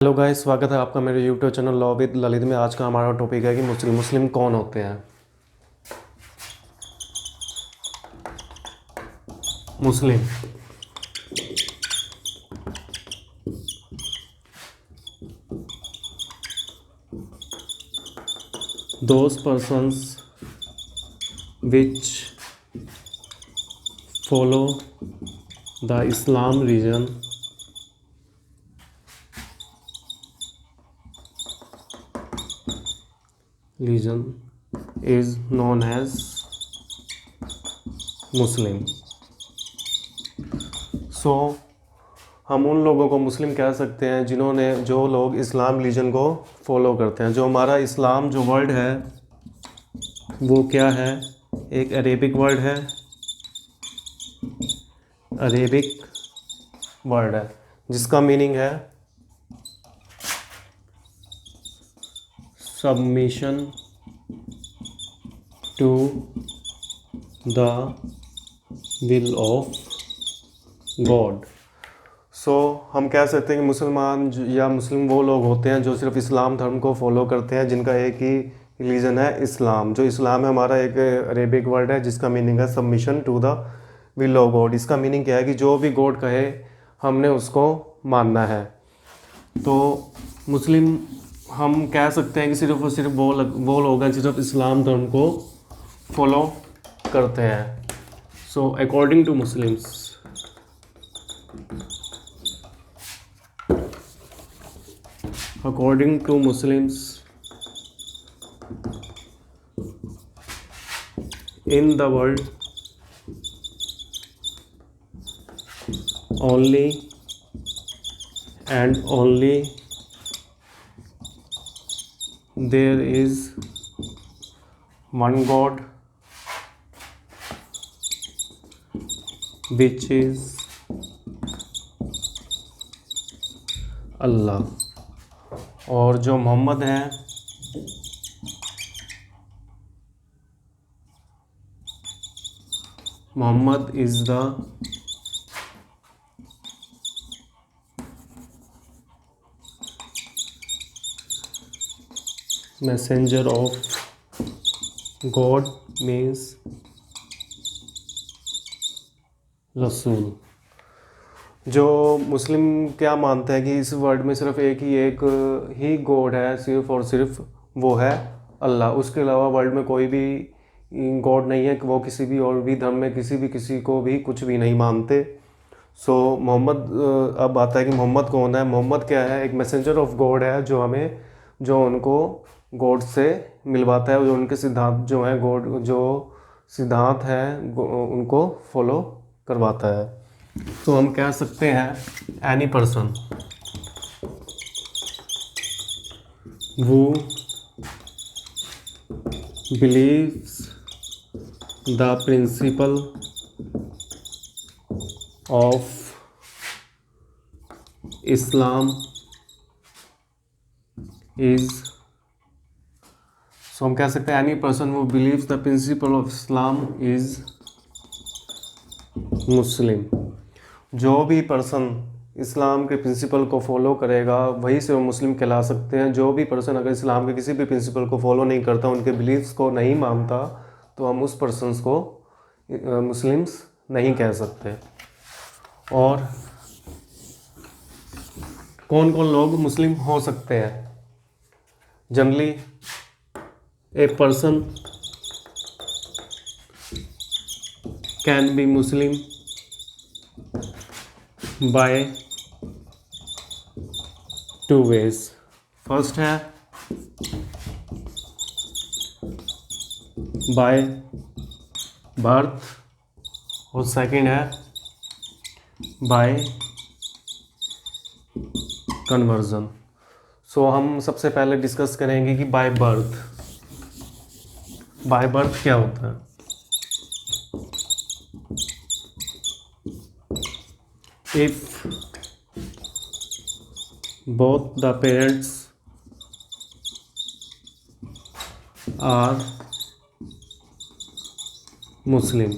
Hello guys, स्वागत है आपका मेरे YouTube channel law with Lalit में। आज का हमारा टॉपिक है कि मुस्लिम कौन होते हैं। Muslim those persons which follow the Islam religion is known as Muslim. सो हम उन लोगों को मुस्लिम कह सकते हैं जो लोग इस्लाम रिलीजन को फॉलो करते हैं। जो हमारा इस्लाम जो वर्ड है वो क्या है, एक अरेबिक वर्ड है, अरेबिक वर्ड है जिसका मीनिंग है submission to the will of God. So हम कह सकते हैं कि मुसलमान या मुस्लिम वो लोग होते हैं जो सिर्फ इस्लाम धर्म को फॉलो करते हैं, जिनका एक ही रिलीजन है इस्लाम। जो इस्लाम है हमारा एक अरेबिक वर्ड है जिसका मीनिंग है submission to the will of God. इसका मीनिंग क्या है कि जो भी गॉड कहे हमने उसको मानना है। तो मुस्लिम हम कह सकते हैं कि सिर्फ और सिर्फ वो लोग हैं सिर्फ इस्लाम धर्म को फॉलो करते हैं। So according to Muslims, in the world only and only there is one God, which is Allah. और जो मोहम्मद है Muhammad is the messenger of God, means रसूल। जो मुस्लिम क्या मानते हैं कि इस वर्ल्ड में सिर्फ एक ही गॉड है, सिर्फ और सिर्फ वो है अल्लाह। उसके अलावा वर्ल्ड में कोई भी गॉड नहीं है कि वो किसी भी और भी धर्म में किसी को भी कुछ भी नहीं मानते। सो मोहम्मद, अब आता है कि मोहम्मद कौन है। मोहम्मद क्या है, एक मैसेंजर ऑफ गॉड है जो उनको गॉड से मिलवाता है, जो उनके सिद्धांत जो हैं गॉड जो सिद्धांत हैं उनको फॉलो करवाता है। तो हम कह सकते हैं any person who believes the principle of Islam is, so हम कह सकते हैं any person who believes the principle of Islam is मुस्लिम। जो भी पर्सन इस्लाम के प्रिंसिपल को फॉलो करेगा वही से वो मुस्लिम कहला सकते हैं। जो भी पर्सन अगर इस्लाम के किसी भी प्रिंसिपल को फॉलो नहीं करता, उनके बिलीव्स को नहीं मानता, तो हम उस पर्सन्स को मुस्लिम्स नहीं कह सकते। और कौन कौन लोग मुस्लिम हो सकते हैं? Generally a person can be Muslim by 2 ways। First है बाय बर्थ और सेकंड है बाय कन्वर्जन। सो हम सबसे पहले डिस्कस करेंगे कि बाय बर्थ क्या होता है। If both the parents are Muslim,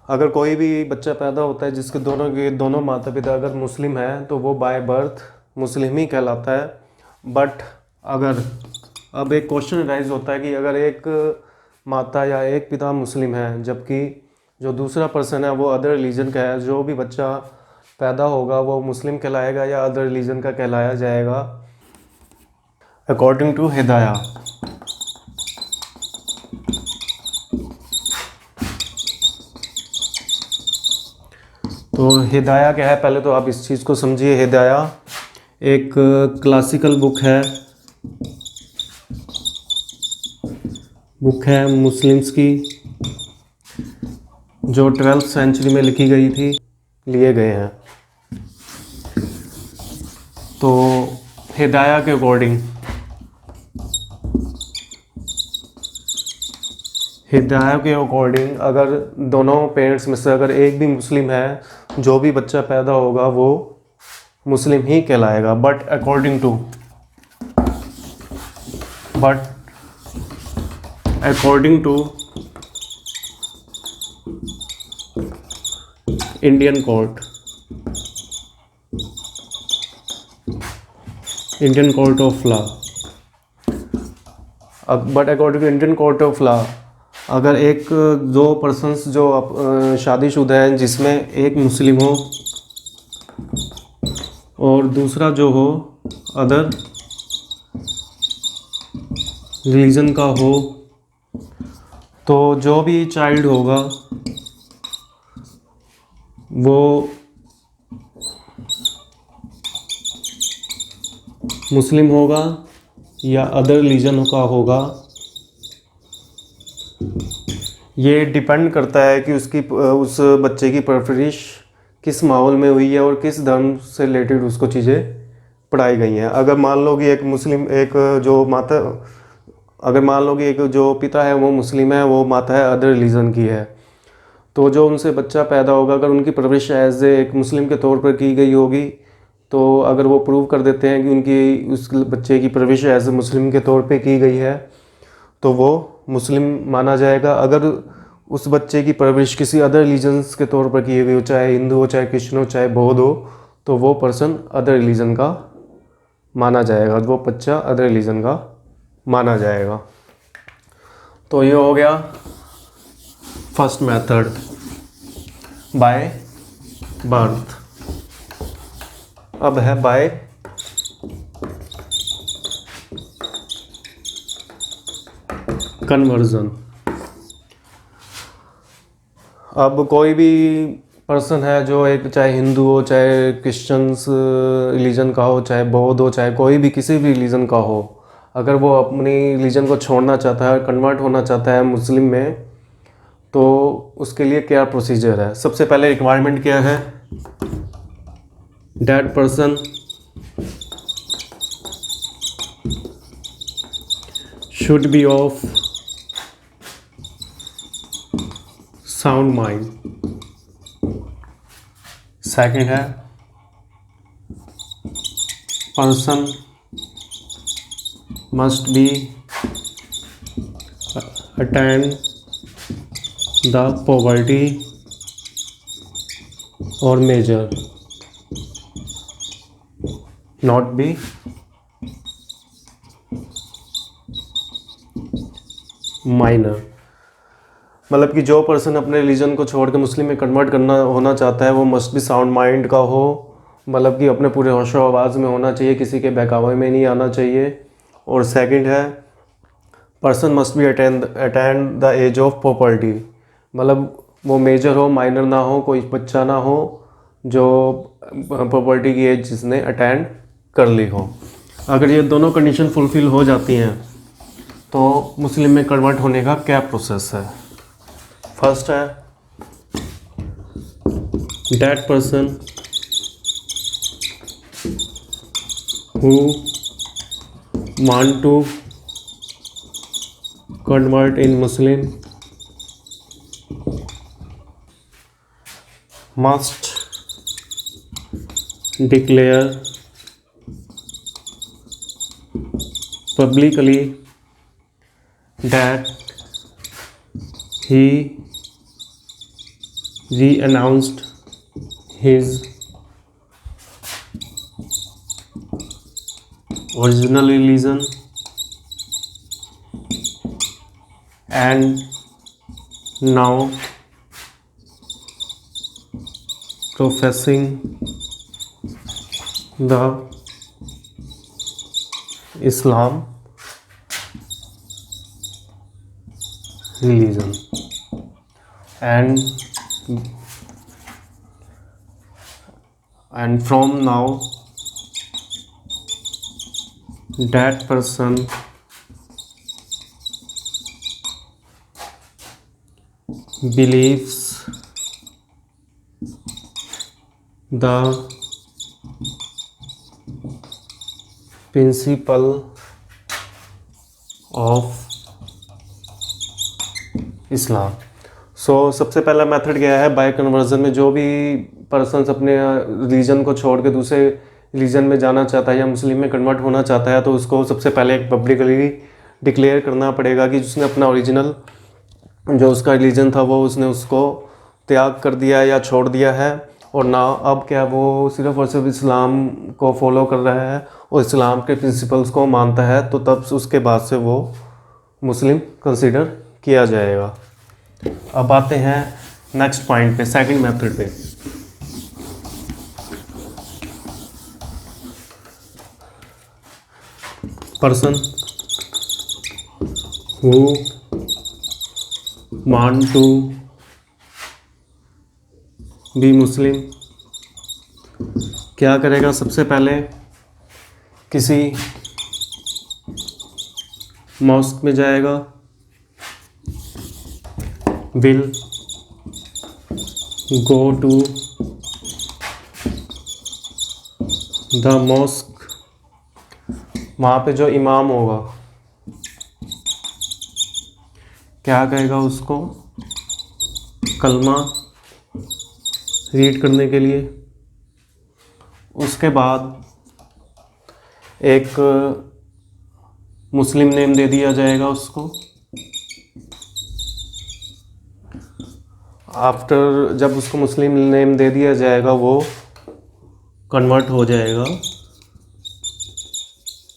अगर कोई भी बच्चा पैदा होता है जिसके दोनों माता पिता अगर मुस्लिम हैं तो वो बाय बर्थ मुस्लिम ही कहलाता है। बट अगर अब एक क्वेश्चन राइज होता है कि अगर एक माता या एक पिता मुस्लिम है जबकि जो दूसरा पर्सन है वो अदर रिलीजन का है, जो भी बच्चा पैदा होगा वो मुस्लिम कहलाएगा या अदर रिलीजन का कहलाया जाएगा? अकॉर्डिंग टू हिदाया, तो हिदाया क्या है, पहले तो आप इस चीज़ को समझिए। हिदाया एक क्लासिकल बुक है मुस्लिम्स की, जो 12th सेंचुरी में लिखी गई थी, लिए गए हैं। तो हिदाया के अकॉर्डिंग अगर दोनों पेरेंट्स में से अगर एक भी मुस्लिम है, जो भी बच्चा पैदा होगा वो मुस्लिम ही कहलाएगा। But according to Indian court of law, but according to Indian court of law, अगर एक दो पर्सन्स जो शादीशुदा हैं जिसमें एक मुस्लिम हो और दूसरा जो हो अदर रिलीजन का हो, तो जो भी चाइल्ड होगा वो मुस्लिम होगा या अदर रिलीजन का होगा। ये डिपेंड करता है कि उस बच्चे की परवरिश किस माहौल में हुई है और किस धर्म से रिलेटेड उसको चीज़ें पढ़ाई गई हैं। अगर मान लो कि एक जो पिता है वो मुस्लिम है, वो माता है अदर रिलीजन की है, तो जो उनसे बच्चा पैदा होगा अगर उनकी परवरिश एज एक मुस्लिम के तौर पर की गई होगी, तो अगर वो प्रूव कर देते हैं कि उस बच्चे की परवरिश एज ए मुस्लिम के तौर पे की गई है तो वो मुस्लिम माना जाएगा। अगर उस बच्चे की परवरिश किसी अदर रिलीजन्स के तौर पर की गई हो, चाहे हिंदू हो, चाहे क्रिश्चियन हो, चाहे बौद्ध हो, तो वो पर्सन अदर रिलीजन का माना जाएगा, वो बच्चा अदर रिलीजन का माना जाएगा। तो ये हो गया फर्स्ट मेथड, बाय बर्थ। अब है बाय कन्वर्जन। अब कोई भी पर्सन है जो एक चाहे हिंदू हो, चाहे क्रिश्चियंस रिलीजन का हो, चाहे बौद्ध हो, चाहे कोई भी किसी भी रिलीजन का हो, अगर वो अपनी रिलीजन को छोड़ना चाहता है, कन्वर्ट होना चाहता है मुस्लिम में, तो उसके लिए क्या प्रोसीजर है? सबसे पहले रिक्वायरमेंट क्या है? That person should be of sound mind. Second है person must be attend the puberty और मेजर, नॉट बी माइनर। मतलब कि जो पर्सन अपने रिलीजन को छोड़ के मुस्लिम में कन्वर्ट होना चाहता है वो मस्ट बी साउंड माइंड का हो, मतलब कि अपने पूरे होशो आवाज़ में होना चाहिए, किसी के बहकावे में नहीं आना चाहिए। और सेकंड है person must be attend the age of property, मतलब वो मेजर हो, माइनर ना हो, कोई बच्चा ना हो जो प्रॉपर्टी की एज जिसने अटेंड कर ली हो। अगर ये दोनों कंडीशन फुलफिल हो जाती हैं तो मुस्लिम में कन्वर्ट होने का क्या प्रोसेस है? फर्स्ट है that person who want to convert in Muslim must declare publicly that he re-announced his original religion and now professing the Islam religion, and from now that person believes the principle of इस्लाम। सबसे पहला method क्या है, bye conversion में जो भी persons अपने religion को छोड़ के दूसरे रिलीजन में जाना चाहता है या मुस्लिम में कन्वर्ट होना चाहता है तो उसको सबसे पहले एक पब्लिकली डिक्लेयर करना पड़ेगा कि उसने अपना ओरिजिनल जो उसका रिलीजन था वो उसने उसको त्याग कर दिया है या छोड़ दिया है, और ना अब क्या वो सिर्फ और सिर्फ इस्लाम को फॉलो कर रहा है और इस्लाम के प्रिंसिपल्स को मानता है, तो तब उसके बाद से वो मुस्लिम कंसीडर किया जाएगा। अब आते हैं नेक्स्ट पॉइंट पे, सेकंड मेथड पे। Person who want to be Muslim क्या करेगा, सबसे पहले किसी मॉस्क में जाएगा, will go to the mosque, वहाँ पे जो इमाम होगा क्या कहेगा, उसको कलमा रीड करने के लिए। उसके बाद एक मुस्लिम नेम दे दिया जाएगा उसको। आफ्टर जब उसको मुस्लिम नेम दे दिया जाएगा वो कन्वर्ट हो जाएगा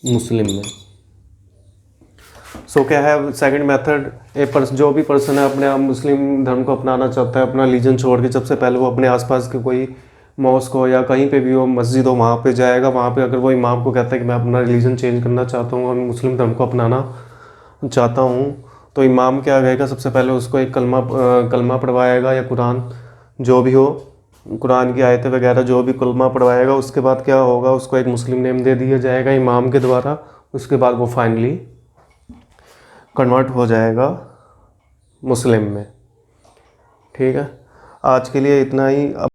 मुस्लिम में। क्या है सेकंड मेथड, जो भी पर्सन है अपने आप मुस्लिम धर्म को अपनाना चाहता है, अपना रिलीजन छोड़ के, सबसे पहले वो अपने आसपास के कोई मॉस्क हो या कहीं पे भी हो, मस्जिद हो, वहाँ पे जाएगा। वहाँ पे अगर वो इमाम को कहता है कि मैं अपना रिलीजन चेंज करना चाहता हूँ और मुस्लिम धर्म को अपनाना चाहता हूँ, तो इमाम क्या कहेगा, सबसे पहले उसको एक कलमा पढ़वाएगा या कुरान जो भी हो, कुरान की आयतें वगैरह जो भी कलमा पढ़वाएगा। उसके बाद क्या होगा, उसको एक मुस्लिम नेम दे दिया जाएगा इमाम के द्वारा। उसके बाद वो फाइनली कन्वर्ट हो जाएगा मुस्लिम में। ठीक है, आज के लिए इतना ही।